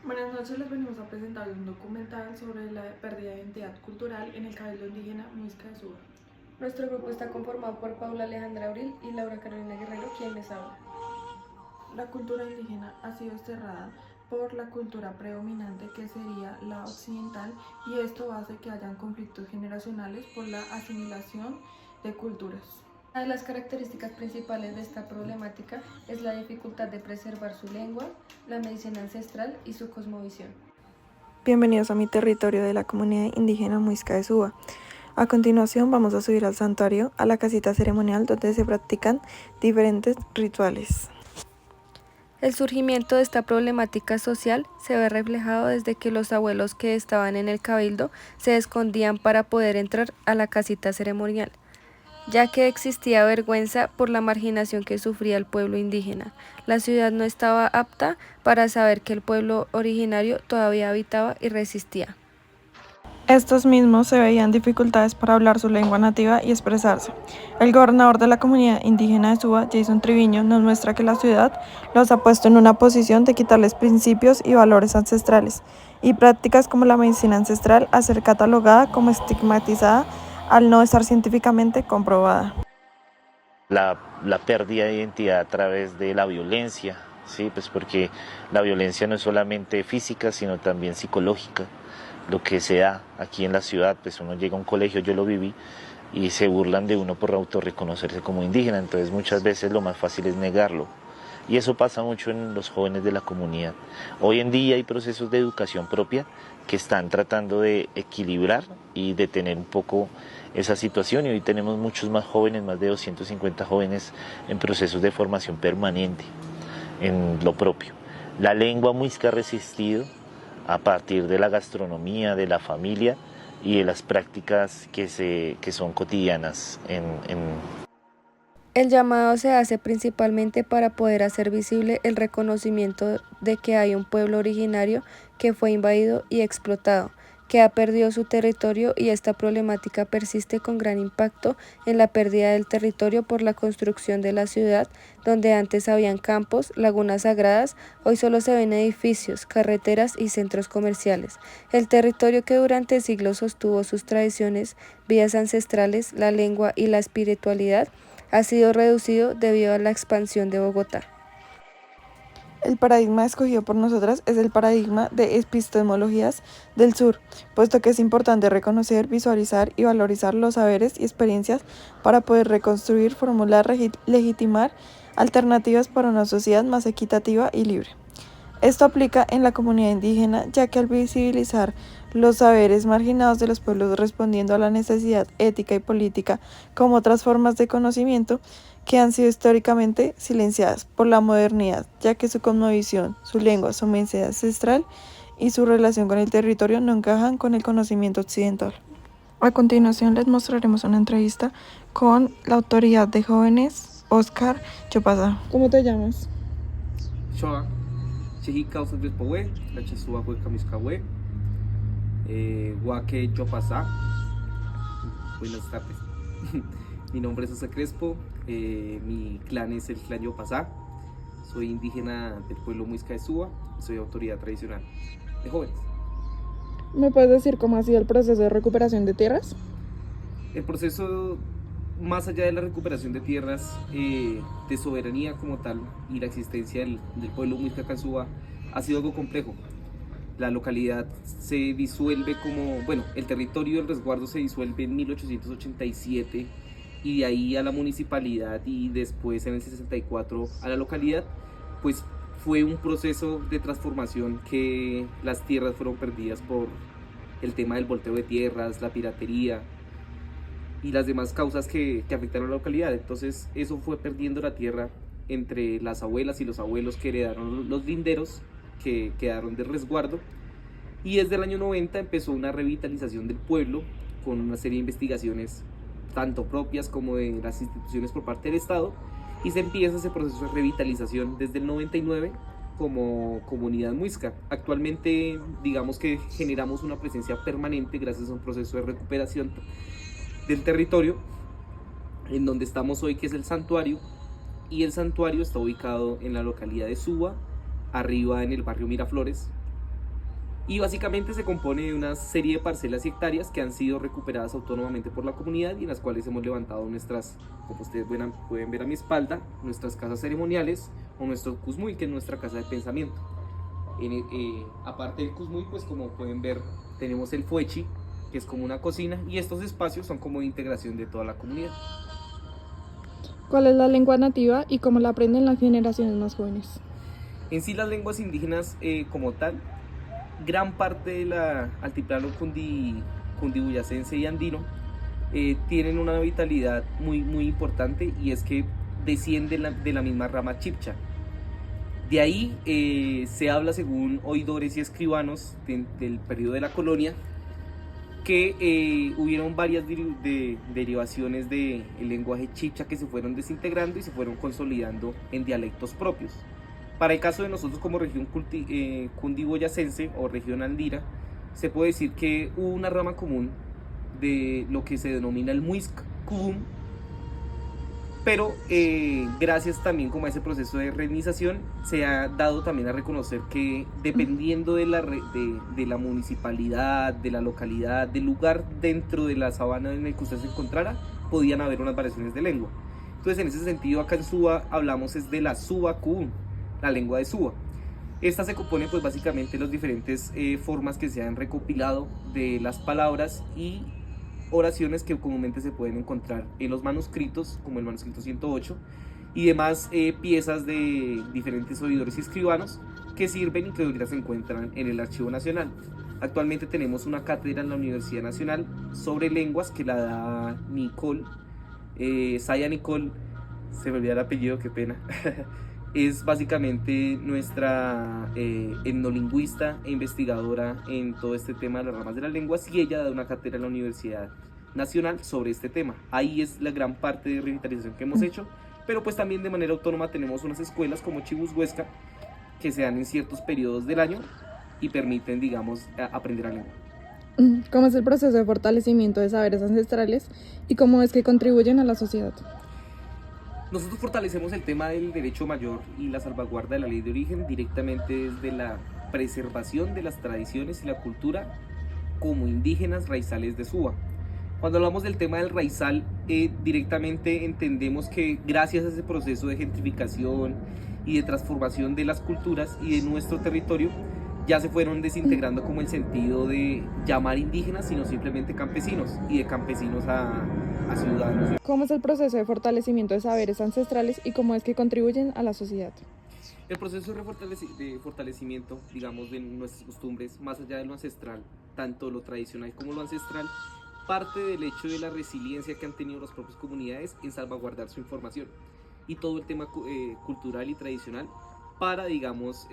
Buenas noches, les venimos a presentar un documental sobre la pérdida de identidad cultural en el Cabildo Indígena Muisca de Suba. Nuestro grupo está conformado por Paula Alejandra Abril y Laura Carolina Guerrero, quien les habla. La cultura indígena ha sido desterrada por la cultura predominante que sería la occidental, y esto hace que hayan conflictos generacionales por la asimilación de culturas. Una de las características principales de esta problemática es la dificultad de preservar su lengua, la medicina ancestral y su cosmovisión. Bienvenidos a mi territorio de la comunidad indígena Muisca de Suba. A continuación vamos a subir al santuario, a la casita ceremonial donde se practican diferentes rituales. El surgimiento de esta problemática social se ve reflejado desde que los abuelos que estaban en el cabildo se escondían para poder entrar a la casita ceremonial, ya que existía vergüenza por la marginación que sufría el pueblo indígena. La ciudad no estaba apta para saber que el pueblo originario todavía habitaba y resistía. Estos mismos se veían dificultades para hablar su lengua nativa y expresarse. El gobernador de la comunidad indígena de Suba, Jason Triviño, nos muestra que la ciudad los ha puesto en una posición de quitarles principios y valores ancestrales, y prácticas como la medicina ancestral a ser catalogada como estigmatizada al no estar científicamente comprobada. La pérdida de identidad a través de la violencia, ¿sí? Pues porque la violencia no es solamente física, sino también psicológica. Lo que se da aquí en la ciudad, pues uno llega a un colegio, yo lo viví, y se burlan de uno por autorreconocerse como indígena, entonces muchas veces lo más fácil es negarlo. Y eso pasa mucho en los jóvenes de la comunidad. Hoy en día hay procesos de educación propia que están tratando de equilibrar y detener un poco esa situación, y hoy tenemos muchos más jóvenes, más de 250 jóvenes en procesos de formación permanente en lo propio. La lengua muisca ha resistido a partir de la gastronomía, de la familia y de las prácticas que son cotidianas El llamado se hace principalmente para poder hacer visible el reconocimiento de que hay un pueblo originario que fue invadido y explotado, que ha perdido su territorio, y esta problemática persiste con gran impacto en la pérdida del territorio por la construcción de la ciudad, donde antes habían campos, lagunas sagradas, hoy solo se ven edificios, carreteras y centros comerciales. El territorio que durante siglos sostuvo sus tradiciones, vidas ancestrales, la lengua y la espiritualidad ha sido reducido debido a la expansión de Bogotá. El paradigma escogido por nosotras es el paradigma de epistemologías del sur, puesto que es importante reconocer, visualizar y valorizar los saberes y experiencias para poder reconstruir, formular, legitimar alternativas para una sociedad más equitativa y libre. Esto aplica en la comunidad indígena, ya que al visibilizar los saberes marginados de los pueblos respondiendo a la necesidad ética y política como otras formas de conocimiento que han sido históricamente silenciadas por la modernidad, ya que su cosmovisión, su lengua, su mensaje ancestral y su relación con el territorio no encajan con el conocimiento occidental. A continuación les mostraremos una entrevista con la autoridad de jóvenes, Oscar Chopasa. ¿Cómo te llamas? Shoa, Cheji Causa Despowe, la Chesua fue Camiscawe, Guaque Chopasa. Buenas tardes. Mi nombre es José Crespo, mi clan es el clan Yopasá. Soy indígena del pueblo Muisca de Suba y soy autoridad tradicional de jóvenes. ¿Me puedes decir cómo ha sido el proceso de recuperación de tierras? El proceso, más allá de la recuperación de tierras, de soberanía como tal y la existencia del pueblo Muisca Suba, ha sido algo complejo. La localidad se disuelve el territorio del resguardo se disuelve en 1887, y de ahí a la municipalidad y después en el 64 a la localidad, pues fue un proceso de transformación que las tierras fueron perdidas por el tema del volteo de tierras, la piratería y las demás causas que afectaron a la localidad. Entonces eso fue perdiendo la tierra entre las abuelas y los abuelos que heredaron los linderos que quedaron de resguardo, y desde el año 90 empezó una revitalización del pueblo con una serie de investigaciones tanto propias como de las instituciones por parte del Estado, y se empieza ese proceso de revitalización desde el 99 como comunidad muisca. Actualmente digamos que generamos una presencia permanente gracias a un proceso de recuperación del territorio en donde estamos hoy, que es el santuario, y el santuario está ubicado en la localidad de Suba, arriba en el barrio Miraflores, y básicamente se compone de una serie de parcelas y hectáreas que han sido recuperadas autónomamente por la comunidad y en las cuales hemos levantado nuestras, como ustedes pueden ver a mi espalda, nuestras casas ceremoniales o nuestro Cusmuy, que es nuestra casa de pensamiento. Aparte del Cusmuy, pues como pueden ver, tenemos el Fuechi, que es como una cocina, y estos espacios son como de integración de toda la comunidad. ¿Cuál es la lengua nativa y cómo la aprenden las generaciones más jóvenes? En sí, las lenguas indígenas como tal, gran parte del altiplano cundiboyacense y andino tienen una vitalidad muy, muy importante, y es que descienden de la misma rama chipcha. De ahí se habla, según oidores y escribanos del periodo de la colonia, que hubieron varias derivaciones del lenguaje chipcha que se fueron desintegrando y se fueron consolidando en dialectos propios. Para el caso de nosotros como región cundiboyacense o región andina, se puede decir que hubo una rama común de lo que se denomina el muisc cubum, pero gracias también como a ese proceso de renización se ha dado también a reconocer que dependiendo de la municipalidad, de la localidad, del lugar dentro de la sabana en el que usted se encontrara, podían haber unas variaciones de lengua. Entonces, en ese sentido, acá en Suba hablamos es de la Suba Cubum, la lengua de Suba. Esta se compone pues básicamente de las diferentes formas que se han recopilado de las palabras y oraciones que comúnmente se pueden encontrar en los manuscritos, como el manuscrito 108, y demás piezas de diferentes oidores y escribanos que sirven y que ahorita se encuentran en el Archivo Nacional. Actualmente tenemos una cátedra en la Universidad Nacional sobre lenguas que la da Nicole, Saya Nicole, se me olvidó el apellido, qué pena. Es básicamente nuestra etnolingüista e investigadora en todo este tema de las ramas de las lenguas, y ella da una cátedra en la Universidad Nacional sobre este tema. Ahí es la gran parte de revitalización que hemos hecho, pero pues también de manera autónoma tenemos unas escuelas como Chibus Huesca que se dan en ciertos periodos del año y permiten, digamos, aprender la lengua. ¿Cómo es el proceso de fortalecimiento de saberes ancestrales y cómo es que contribuyen a la sociedad? Nosotros fortalecemos el tema del derecho mayor y la salvaguarda de la ley de origen directamente desde la preservación de las tradiciones y la cultura como indígenas raizales de Suba. Cuando hablamos del tema del raizal, directamente entendemos que gracias a ese proceso de gentrificación y de transformación de las culturas y de nuestro territorio, ya se fueron desintegrando como el sentido de llamar indígenas, sino simplemente campesinos, y de campesinos a ciudadanos. ¿Cómo es el proceso de fortalecimiento de saberes ancestrales y cómo es que contribuyen a la sociedad? El proceso de fortalecimiento, digamos, de nuestras costumbres, más allá de lo ancestral, tanto lo tradicional como lo ancestral, parte del hecho de la resiliencia que han tenido las propias comunidades en salvaguardar su información y todo el tema cultural y tradicional para, digamos,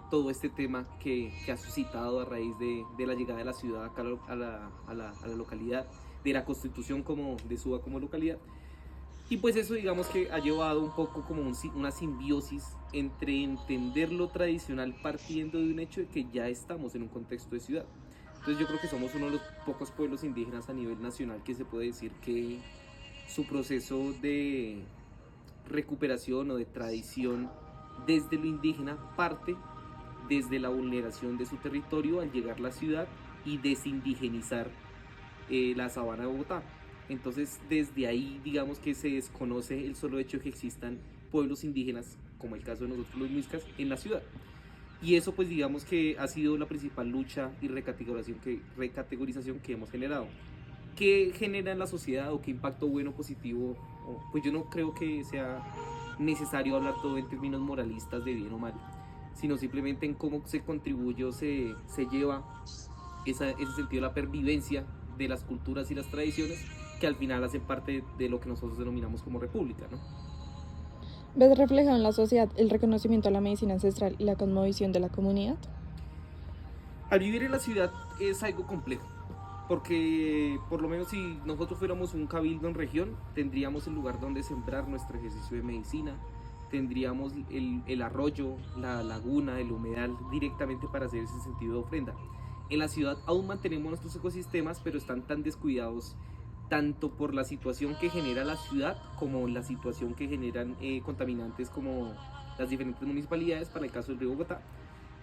todo este tema que ha suscitado a raíz de la llegada de la ciudad acá a la localidad, de la constitución como de Suba como localidad. Y pues eso, digamos, que ha llevado un poco como una simbiosis entre entender lo tradicional partiendo de un hecho de que ya estamos en un contexto de ciudad. Entonces yo creo que somos uno de los pocos pueblos indígenas a nivel nacional que se puede decir que su proceso de recuperación o de tradición desde lo indígena parte desde la vulneración de su territorio al llegar a la ciudad y desindigenizar la sabana de Bogotá. Entonces desde ahí, digamos, que se desconoce el solo hecho de que existan pueblos indígenas, como el caso de nosotros los muiscas, en la ciudad. Y eso, pues, digamos que ha sido la principal lucha y recategorización que hemos generado. ¿Qué genera en la sociedad o qué impacto bueno o positivo? Pues yo no creo que sea necesario hablar todo en términos moralistas de bien o mal, sino simplemente en cómo se contribuye o se lleva ese sentido de la pervivencia de las culturas y las tradiciones que al final hacen parte de lo que nosotros denominamos como república, ¿no? ¿Ves reflejado en la sociedad el reconocimiento a la medicina ancestral y la cosmovisión de la comunidad? Al vivir en la ciudad es algo complejo, porque por lo menos si nosotros fuéramos un cabildo en región, tendríamos el lugar donde sembrar nuestro ejercicio de medicina, tendríamos el arroyo, la laguna, el humedal directamente para hacer ese sentido de ofrenda. En la ciudad aún mantenemos nuestros ecosistemas, pero están tan descuidados tanto por la situación que genera la ciudad como la situación que generan contaminantes como las diferentes municipalidades, para el caso del río Bogotá,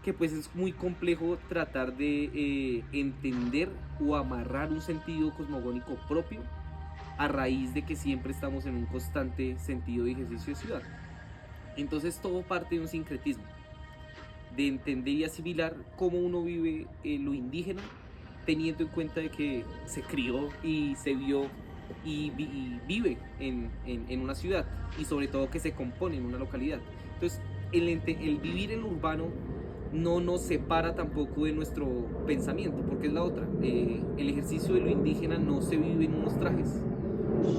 que pues es muy complejo tratar de entender o amarrar un sentido cosmogónico propio a raíz de que siempre estamos en un constante sentido de ejercicio de ciudad. Entonces todo parte de un sincretismo, de entender y asimilar cómo uno vive lo indígena, teniendo en cuenta de que se crió y se vio y vive en una ciudad, y sobre todo que se compone en una localidad. Entonces el vivir en lo urbano no nos separa tampoco de nuestro pensamiento, porque es la otra. El ejercicio de lo indígena no se vive en unos trajes,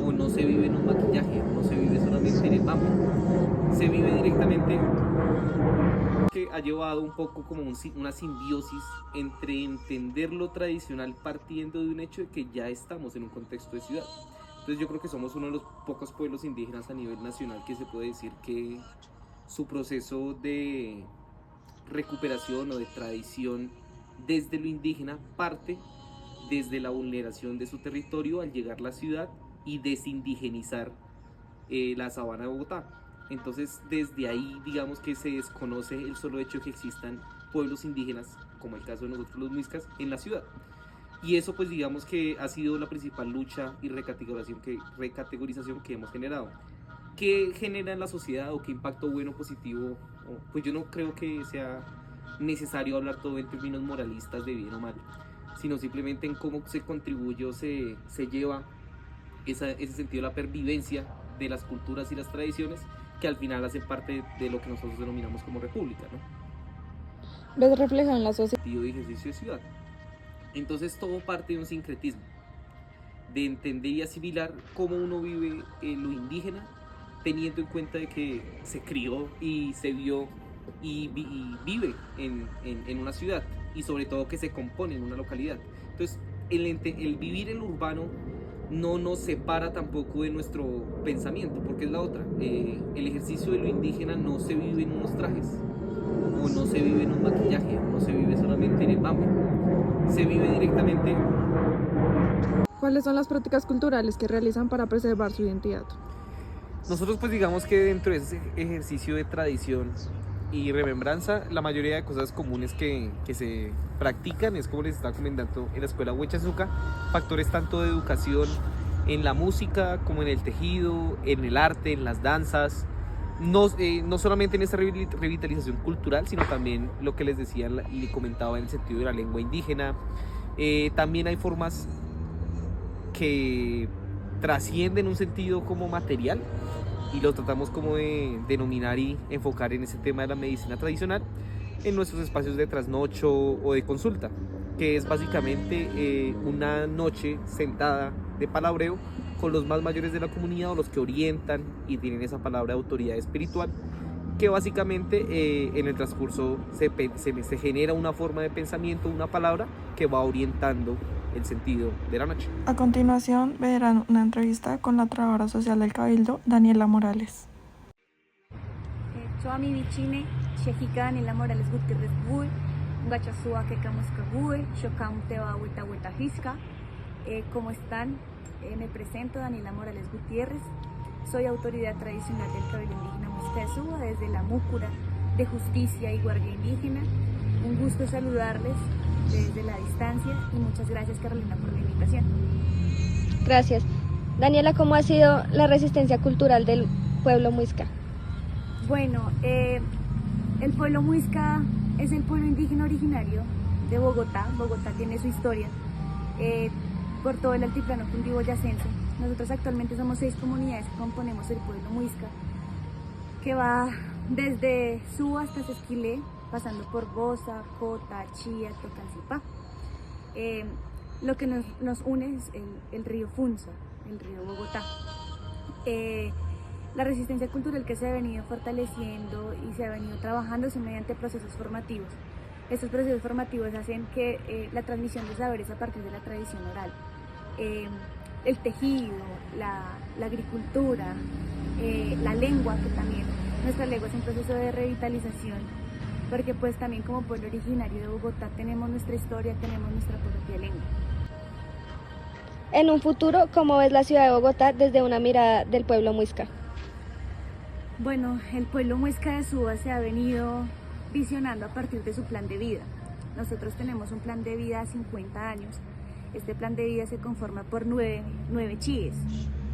o no se vive en un maquillaje, no se vive solamente en el mapa, se vive directamente, que ha llevado un poco como una simbiosis entre entender lo tradicional partiendo de un hecho de que ya estamos en un contexto de ciudad. Entonces yo creo que somos uno de los pocos pueblos indígenas a nivel nacional que se puede decir que su proceso de recuperación o de tradición desde lo indígena parte desde la vulneración de su territorio al llegar a la ciudad y desindigenizar la sabana de Bogotá. Entonces desde ahí digamos que se desconoce el solo hecho de que existan pueblos indígenas, como el caso de nosotros los muiscas, en la ciudad. Y eso pues digamos que ha sido la principal lucha y recategorización que hemos generado. ¿Qué genera en la sociedad o qué impacto bueno o positivo? Pues yo no creo que sea necesario hablar todo en términos moralistas de bien o mal, sino simplemente en cómo se contribuye o se lleva ese sentido de la pervivencia de las culturas y las tradiciones que al final hacen parte de lo que nosotros denominamos como república, ¿no? ¿Ves reflejado en la sociedad? Sentido de ejercicio de ciudad. Entonces todo parte de un sincretismo, de entender y asimilar cómo uno vive lo indígena, teniendo en cuenta de que se crió y se vio y vive en una ciudad, y sobre todo que se compone en una localidad. Entonces el vivir en lo urbano no nos separa tampoco de nuestro pensamiento, porque es la otra. El ejercicio de lo indígena no se vive en unos trajes, o no se vive en un maquillaje, no se vive solamente en el mapa, se vive directamente. ¿Cuáles son las prácticas culturales que realizan para preservar su identidad? Nosotros pues digamos que dentro de ese ejercicio de tradición y remembranza, la mayoría de cosas comunes que se practican es, como les estaba comentando, en la escuela Huechazuca, factores tanto de educación en la música como en el tejido, en el arte, en las danzas, no solamente en esta revitalización cultural, sino también lo que les decía y comentaba en el sentido de la lengua indígena. También hay formas que trascienden un sentido como material, y lo tratamos como de denominar y enfocar en ese tema de la medicina tradicional en nuestros espacios de trasnocho o de consulta, que es básicamente una noche sentada de palabreo con los más mayores de la comunidad, o los que orientan y tienen esa palabra de autoridad espiritual, que básicamente en el transcurso se genera una forma de pensamiento, una palabra que va orientando el sentido de la noche. A continuación verán una entrevista con la trabajadora social del Cabildo, Daniela Morales. Choami Bichine, Shejika Daniela Morales Gutiérrez Bue, Ngachasua Kekamuska Bue, Shokam Teba Hueta Hueta Hisca. ¿Cómo están? Me presento, Daniela Morales Gutiérrez. Soy autoridad tradicional del Cabildo Indígena Muisca de Suba, desde la Múcura de Justicia y Guardia Indígena. Un gusto saludarles desde la distancia y muchas gracias, Carolina, por la invitación. Gracias. Daniela, ¿cómo ha sido la resistencia cultural del pueblo muisca? Bueno, el pueblo muisca es el pueblo indígena originario de Bogotá. Bogotá tiene su historia por todo el altiplano cundiboyacense. Nosotros actualmente somos 6 comunidades que componemos el pueblo muisca, que va desde Suba hasta Sesquilé, pasando por Bosa, Cota, Chía, Tocancipá. Lo que nos une es el río Funza, el río Bogotá. La resistencia cultural que se ha venido fortaleciendo y se ha venido trabajando son mediante procesos formativos. Estos procesos formativos hacen que la transmisión de saberes a partir de la tradición oral, el tejido, la agricultura, la lengua, que también nuestra lengua es un proceso de revitalización, porque pues también como pueblo originario de Bogotá tenemos nuestra historia, tenemos nuestra propia lengua. En un futuro, ¿cómo ves la ciudad de Bogotá desde una mirada del pueblo muisca? Bueno, el pueblo muisca de Suba se ha venido visionando a partir de su plan de vida. Nosotros tenemos un plan de vida a 50 años. Este plan de vida se conforma por nueve chíes,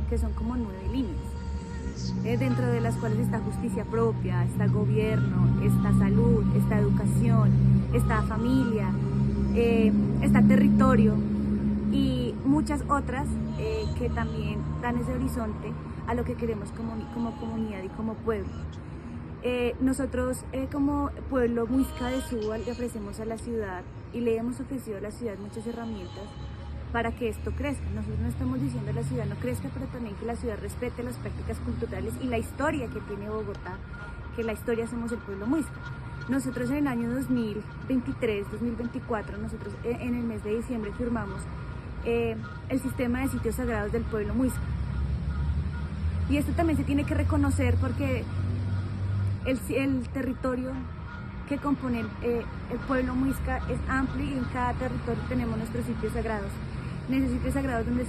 que son como 9 líneas, dentro de las cuales está justicia propia, está gobierno, está salud, está educación, está familia, está territorio y muchas otras que también dan ese horizonte a lo que queremos como comunidad y como pueblo. Nosotros como pueblo Muisca de Suba le ofrecemos a la ciudad y le hemos ofrecido a la ciudad muchas herramientas para que esto crezca. Nosotros no estamos diciendo que la ciudad no crezca, pero también que la ciudad respete las prácticas culturales y la historia que tiene Bogotá, que la historia somos el pueblo Muisca. Nosotros en el año 2023, 2024, nosotros en el mes de diciembre firmamos el sistema de sitios sagrados del pueblo Muisca. Y esto también se tiene que reconocer porque el territorio que compone el pueblo Muisca es amplio y en cada territorio tenemos nuestros sitios sagrados. En esos sitios sagrados donde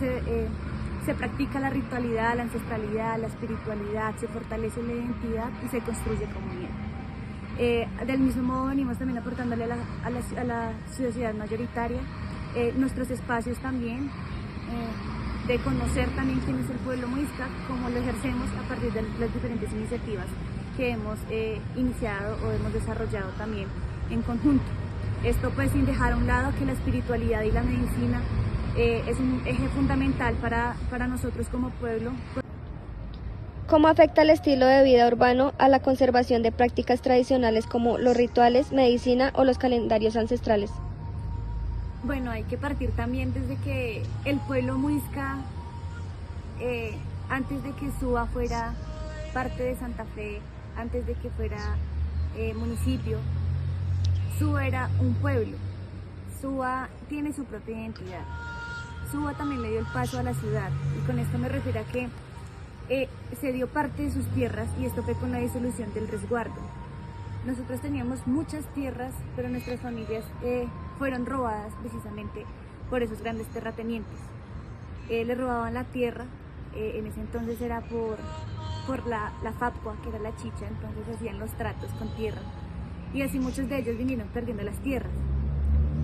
se practica la ritualidad, la ancestralidad, la espiritualidad, se fortalece la identidad y se construye comunidad. Del mismo modo venimos también aportándole a la sociedad mayoritaria nuestros espacios también, de conocer también quién es el pueblo Muisca, cómo lo ejercemos a partir de las diferentes iniciativas que hemos iniciado o hemos desarrollado también en conjunto. Esto pues sin dejar a un lado que la espiritualidad y la medicina es un eje fundamental para nosotros como pueblo. ¿Cómo afecta el estilo de vida urbano a la conservación de prácticas tradicionales como los rituales, medicina o los calendarios ancestrales? Bueno, hay que partir también desde que el pueblo Muisca, antes de que Suba fuera parte de Santa Fe, antes de que fuera municipio, Suba era un pueblo. Suba tiene su propia identidad. Suba también le dio el paso a la ciudad y con esto me refiero a que se dio parte de sus tierras y esto fue con la disolución del resguardo. Nosotros teníamos muchas tierras, pero nuestras familias fueron robadas precisamente por esos grandes terratenientes. Le robaban la tierra, en ese entonces era por la FAPCOA, que era la chicha, entonces hacían los tratos con tierra. Y así muchos de ellos vinieron perdiendo las tierras.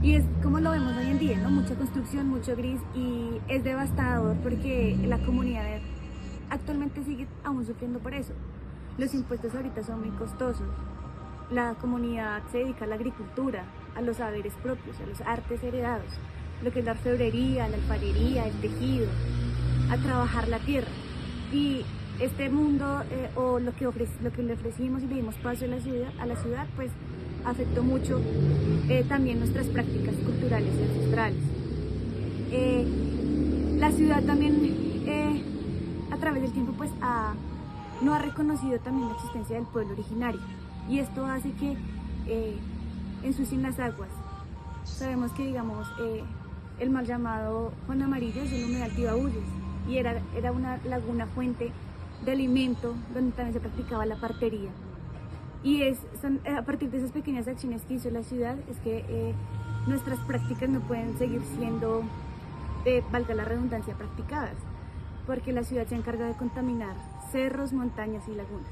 Y es como lo vemos hoy en día, ¿no? Mucha construcción, mucho gris y es devastador porque la comunidad actualmente sigue aún sufriendo por eso. Los impuestos ahorita son muy costosos. La comunidad se dedica a la agricultura, a los saberes propios, a los artes heredados, lo que es la orfebrería, la alfarería, el tejido, a trabajar la tierra. Y este mundo o lo que le ofrecimos y le dimos paso a la ciudad, pues afectó mucho también nuestras prácticas culturales y ancestrales. La ciudad también a través del tiempo pues no ha reconocido también la existencia del pueblo originario y esto hace que ensucien las aguas. Sabemos que digamos el mal llamado Juan Amarillo es el humedal Tibauyes y era una laguna fuente de alimento donde también se practicaba la partería. Y a partir de esas pequeñas acciones que hizo la ciudad es que nuestras prácticas no pueden seguir siendo, valga la redundancia, practicadas, porque la ciudad se encarga de contaminar cerros, montañas y lagunas.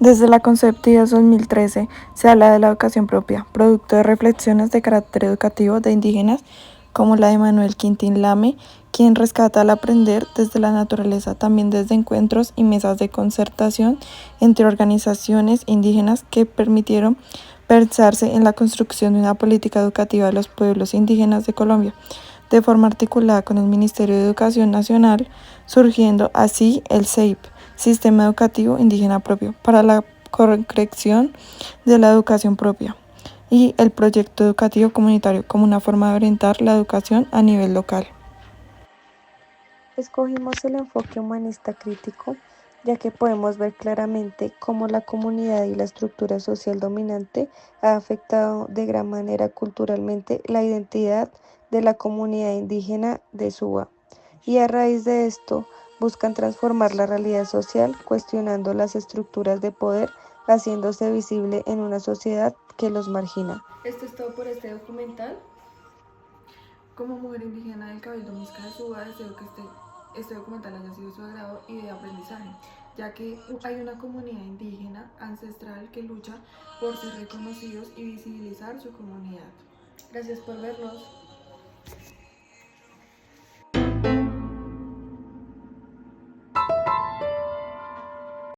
Desde la conceptiva 2013 se habla de la educación propia, producto de reflexiones de carácter educativo de indígenas como la de Manuel Quintín Lame, quien rescata al aprender desde la naturaleza, también desde encuentros y mesas de concertación entre organizaciones indígenas que permitieron pensarse en la construcción de una política educativa de los pueblos indígenas de Colombia, de forma articulada con el Ministerio de Educación Nacional, surgiendo así el SEIP, Sistema Educativo Indígena Propio, para la concreción de la educación propia, y el proyecto educativo comunitario como una forma de orientar la educación a nivel local. Escogimos el enfoque humanista crítico, ya que podemos ver claramente cómo la comunidad y la estructura social dominante ha afectado de gran manera culturalmente la identidad de la comunidad indígena de Suba. Y a raíz de esto, buscan transformar la realidad social, cuestionando las estructuras de poder, haciéndose visible en una sociedad que los margina. Esto es todo por este documental. Como mujer indígena del Cabildo Muisca de Suba, deseo que este documental haya sido de su agrado y de aprendizaje. ya que hay una comunidad indígena ancestral que lucha por ser reconocidos y visibilizar su comunidad. Gracias por vernos.